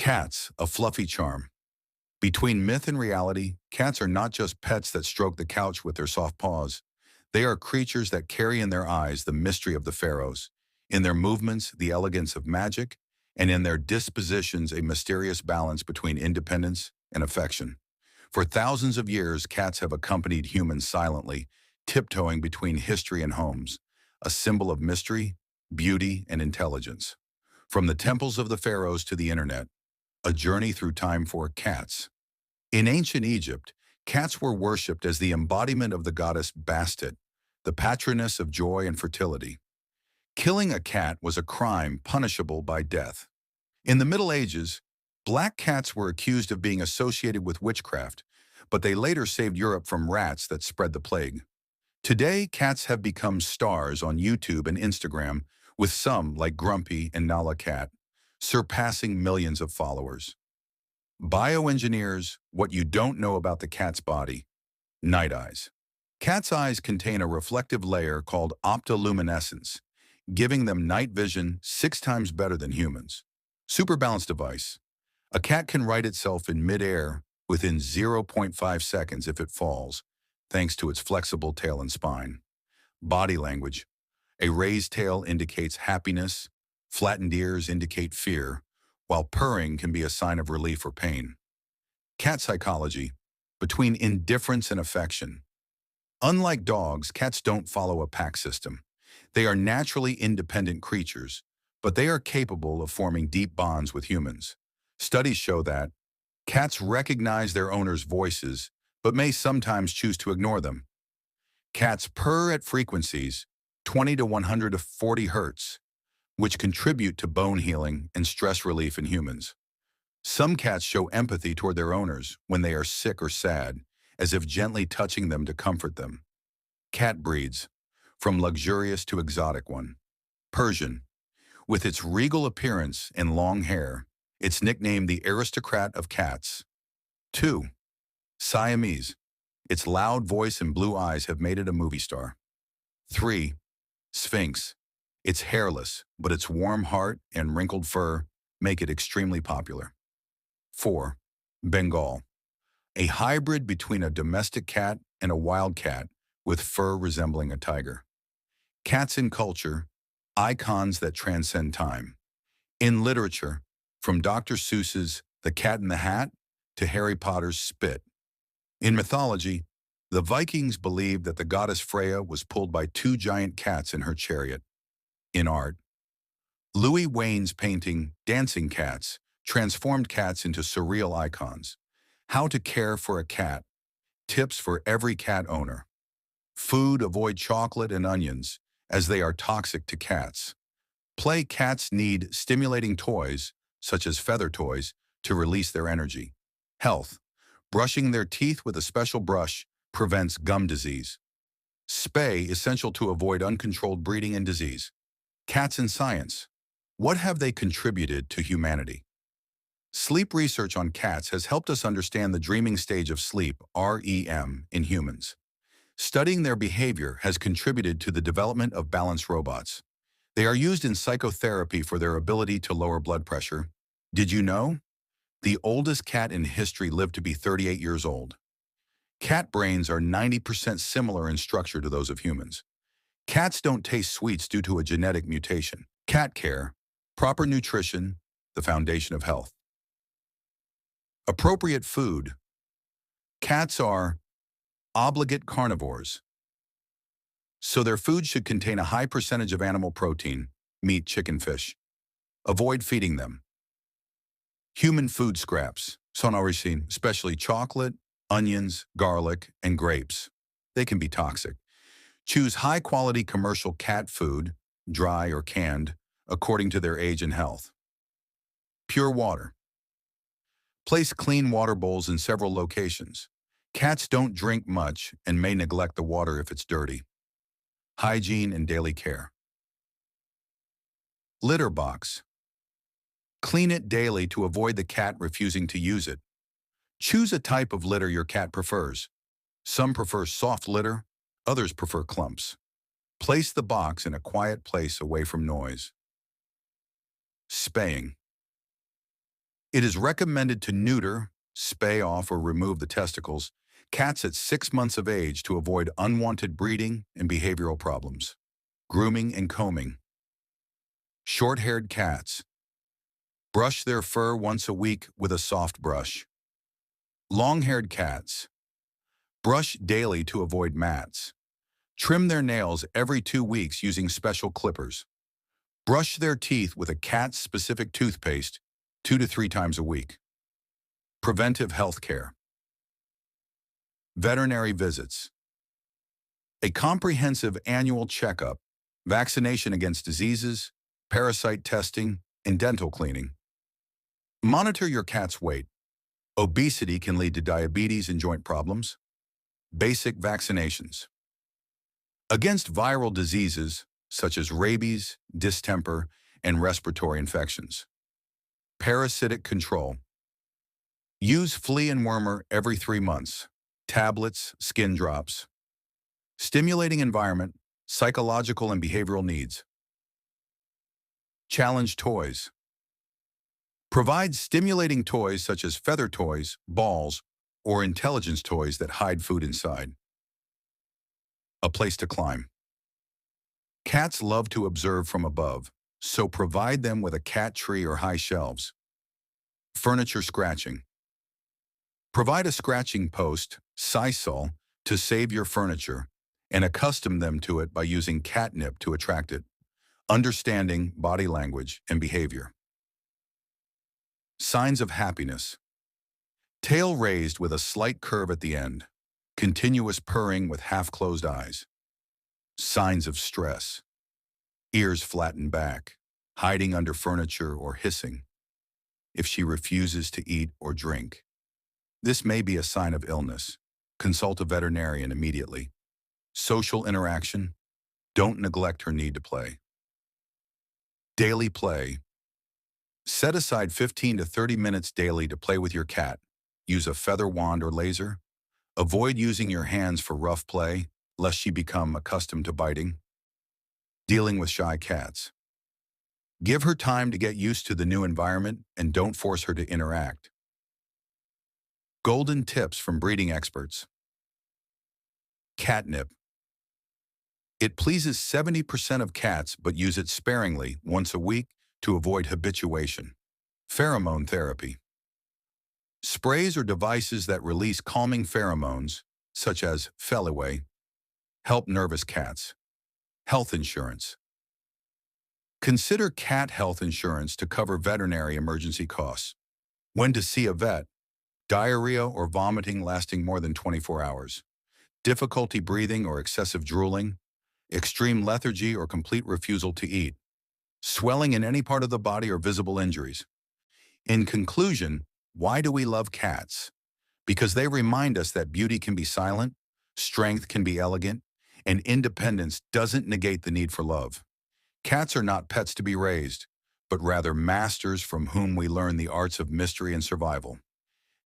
Cats, a fluffy charm. Between myth and reality, cats are not just pets that stroke the couch with their soft paws. They are creatures that carry in their eyes the mystery of the pharaohs, in their movements, the elegance of magic, and in their dispositions, a mysterious balance between independence and affection. For thousands of years, cats have accompanied humans silently, tiptoeing between history and homes, a symbol of mystery, beauty, and intelligence. From the temples of the pharaohs to the internet, a journey through time for cats. In ancient Egypt, cats were worshipped as the embodiment of the goddess Bastet, the patroness of joy and fertility. Killing a cat was a crime punishable by death. In the Middle Ages, black cats were accused of being associated with witchcraft, but they later saved Europe from rats that spread the plague. Today, cats have become stars on YouTube and Instagram, with some, like Grumpy and Nala Cat, surpassing millions of followers. Bioengineers, what you don't know about the cat's body. Night eyes. Cat's eyes contain a reflective layer called optoluminescence, giving them night vision 6 times better than humans. Super balance device. A cat can right itself in midair within zero point 0.5 seconds if it falls, thanks to its flexible tail and spine. Body language. A raised tail indicates happiness, flattened ears indicate fear, while purring can be a sign of relief or pain. Cat psychology. Between indifference and affection. Unlike dogs, cats don't follow a pack system. They are naturally independent creatures, but they are capable of forming deep bonds with humans. Studies show that cats recognize their owners' voices, but may sometimes choose to ignore them. Cats purr at frequencies 20 to 140 hertz, which contribute to bone healing and stress relief in humans. Some cats show empathy toward their owners when they are sick or sad, as if gently touching them to comfort them. Cat breeds, from luxurious to exotic one. Persian. With its regal appearance and long hair, it's nicknamed the aristocrat of cats. 2. Siamese. Its loud voice and blue eyes have made it a movie star. 3. Sphinx. It's hairless, but its warm heart and wrinkled fur make it extremely popular. 4. Bengal. A hybrid between a domestic cat and a wild cat with fur resembling a tiger. Cats in culture, icons that transcend time. In literature, from Dr. Seuss's The Cat in the Hat to Harry Potter's Spit. In mythology, the Vikings believed that the goddess Freya was pulled by 2 giant cats in her chariot. In art, Louis Wayne's painting Dancing Cats transformed cats into surreal icons. How to care for a cat. Tips for every cat owner. Food: avoid chocolate and onions, as they are toxic to cats. Play: cats need stimulating toys, such as feather toys, to release their energy. Health: brushing their teeth with a special brush prevents gum disease. Spay: essential to avoid uncontrolled breeding and disease. Cats in science. What have they contributed to humanity? Sleep research on cats has helped us understand the dreaming stage of sleep, REM, in humans. Studying their behavior has contributed to the development of balance robots. They are used in psychotherapy for their ability to lower blood pressure. Did you know? The oldest cat in history lived to be 38 years old. Cat brains are 90% similar in structure to those of humans. Cats don't taste sweets due to a genetic mutation. Cat care, proper nutrition, the foundation of health. Appropriate food. Cats are obligate carnivores, so their food should contain a high percentage of animal protein, meat, chicken, fish. Avoid feeding them. Human food scraps, sonaricine, especially chocolate, onions, garlic, and grapes. They can be toxic. Choose high-quality commercial cat food, dry or canned, according to their age and health. Pure water. Place clean water bowls in several locations. Cats don't drink much and may neglect the water if it's dirty. Hygiene and daily care. Litter box. Clean it daily to avoid the cat refusing to use it. Choose a type of litter your cat prefers. Some prefer soft litter, others prefer clumps. Place the box in a quiet place away from noise. Spaying. It is recommended to neuter, spay off, or remove the testicles, cats at 6 months of age to avoid unwanted breeding and behavioral problems. Grooming and combing. Short-haired cats. Brush their fur once a week with a soft brush. Long-haired cats. Brush daily to avoid mats. Trim their nails every 2 weeks using special clippers. Brush their teeth with a cat-specific toothpaste 2 to 3 times a week. Preventive health care. Veterinary visits. A comprehensive annual checkup, vaccination against diseases, parasite testing, and dental cleaning. Monitor your cat's weight. Obesity can lead to diabetes and joint problems. Basic vaccinations. Against viral diseases such as rabies, distemper, and respiratory infections. Parasitic control. Use flea and wormer every 3 months. Tablets, skin drops. Stimulating environment, psychological and behavioral needs. Challenge toys. Provide stimulating toys such as feather toys, balls, or intelligence toys that hide food inside. A place to climb. Cats love to observe from above, so provide them with a cat tree or high shelves. Furniture scratching. Provide a scratching post, sisal, to save your furniture, and accustom them to it by using catnip to attract it. Understanding body language and behavior. Signs of happiness. Tail raised with a slight curve at the end. Continuous purring with half-closed eyes. Signs of stress. Ears flattened back, hiding under furniture or hissing. If she refuses to eat or drink, this may be a sign of illness. Consult a veterinarian immediately. Social interaction. Don't neglect her need to play. Daily play. Set aside 15 to 30 minutes daily to play with your cat. Use a feather wand or laser. Avoid using your hands for rough play, lest she become accustomed to biting. Dealing with shy cats. Give her time to get used to the new environment and don't force her to interact. Golden tips from breeding experts. Catnip. It pleases 70% of cats, but use it sparingly once a week to avoid habituation. Pheromone therapy. Sprays or devices that release calming pheromones, such as Feliway, help nervous cats. Health insurance. Consider cat health insurance to cover veterinary emergency costs. When to see a vet. Diarrhea or vomiting lasting more than 24 hours. Difficulty breathing or excessive drooling. Extreme lethargy or complete refusal to eat. Swelling in any part of the body or visible injuries. In conclusion, why do we love cats? Because they remind us that beauty can be silent, strength can be elegant, and independence doesn't negate the need for love. Cats are not pets to be raised, but rather masters from whom we learn the arts of mystery and survival.